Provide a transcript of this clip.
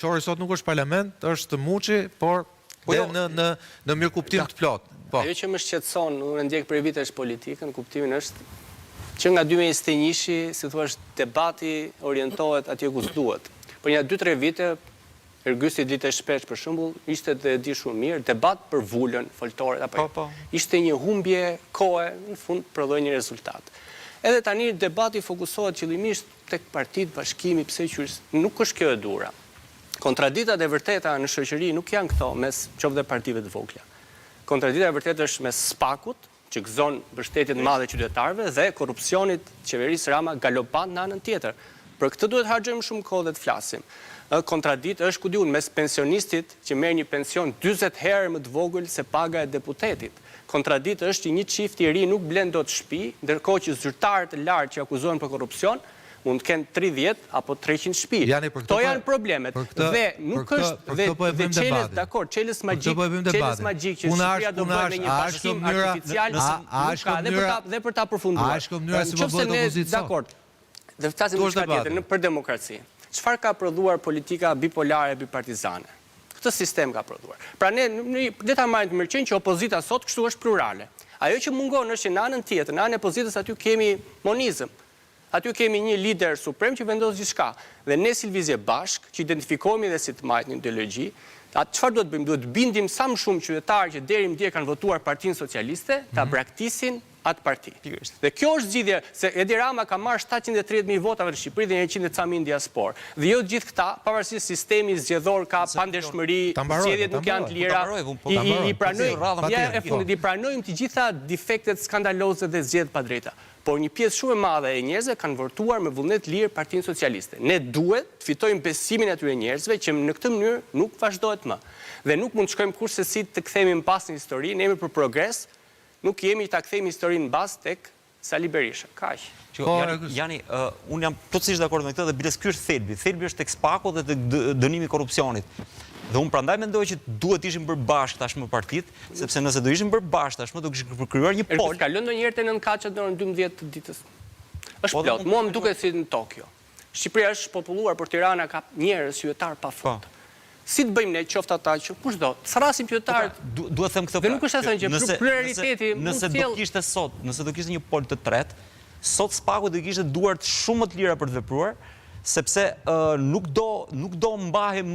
Qori sot nuk është parlament, është Muçi, por në mirëkuptim të plot. Ajo që më shqetëson, unë ndjek për vitesh politikën, kuptimin është që nga 2021-shi, si thua, debati orientohet atje ku s'duhet. Për një 2-3 vite, Ergysti dite shpesh për shembull, ishte dhe di shumë mirë, debat për vulën foltore, ishte një humbje kohe, në fund prodhoi një rezultat. Edhe tani debati fokusohet qëllimisht tek partitë, bashkimi, pse qysh nuk është kjo e dura. Kontraditat e vërteta në shoqëri nuk janë këto mes qoftë partive të vogla. Kontradita e vërtetë është mes SPAK-ut, që gëzon mbështetjen të madhe qytetarëve, dhe korrupsionit qeverisë Rama galopant në anën tjetër. Për këtë duhet harxojmë shumë kohë dhe të flasim. Kontraditë është, ku diun, mes pensionistit që merr një pension 40 herë më të vogël se paga e deputetit. Kontraditë është që një çift i ri nuk blen dot shtëpi, ndërkohë që zyrtarët e lartë që akuzohen për korrupsion mund të kenë 30 apo 300 shtëpi. Këto janë problemet. Dhe nuk është dhe çelës, dakor, çelës magjik që Shqipëria do bëjë me një bashkim artificial, nuk ka dhe për ta përfunduar. A është mënyra si më bëhet opozicion? Dakor. Dhe flasim diçka tjetër për demokraci. Çfarë ka prodhuar politika bipolare bipartizane? Këtë sistem ka prodhuar. Pra ne ta marrim të mirëqenë që opozita sot kështu është plurale. Ajo që mungon është që në anën tjetër, në anën e opozitës aty kemi monizëm. Aty kemi një lider suprem që vendos gjithçka. Dhe ne si lvizje bashk, që identifikohemi dhe si të marrim një ideologji, çfarë duhet bëjmë? Duhet bindim sa më shumë qytetarë që deri më dje kanë votuar Partinë Socialiste, ta braktisin atë parti. Dhe kjo është zgjidhja, se Edi Rama ka marrë 730.000 votave në Shqipëri dhe 100.000 në diasporë. Dhe jo gjithë këta, pavarësisht sistemi zgjedhor ka pandeshmëri, zgjedhjet nuk janë të lira, i pranojmë të gjitha defektet skandaloze dhe zgjedhjet pa drejta. Por një pjesë shumë e madhe e njerëzve kanë votuar me vullnet lirë Partinë Socialiste. Ne duhet të fitojmë besimin e atyre njerëzve që në këtë mënyrë nuk vazhdohet më. Dhe nuk mund të shkojmë kurse si të kthehemi në pas në histori, ne jemi për progres, nuk jemi ta kthejmë historinë në bazë tek Sali Berisha. Kaq. Jani, unë jam plotësisht dakord me këtë dhe biles ky është thelbi. Thelbi është tek SPAK-u dhe tek dënimi i korrupsionit. Dhe unë prandaj mendoj që duhet ishim bërë bashkë tashmë partitë, sepse nëse do ishim bërë bashkë tashmë do kishim përkryuar një pol. Ka lënë ndonjëherë te 9 kaçat në orën 12 të ditës. Është plot. Mua më duket si në Tokyo. Shqipëria është populluar, por Tirana ka njerëz qytetar pafund. Si të bëjmë ne qoftë ata që kushdo, thrasim qytetarët. Duhet them këtë. Dhe nuk është asnjë gjë, pluraliteti nëse do kishte sot, nëse do kishte një pol të tretë, sot SPAK-u do kishte duart shumë më të lira për të vepruar, sepse nuk do mbahem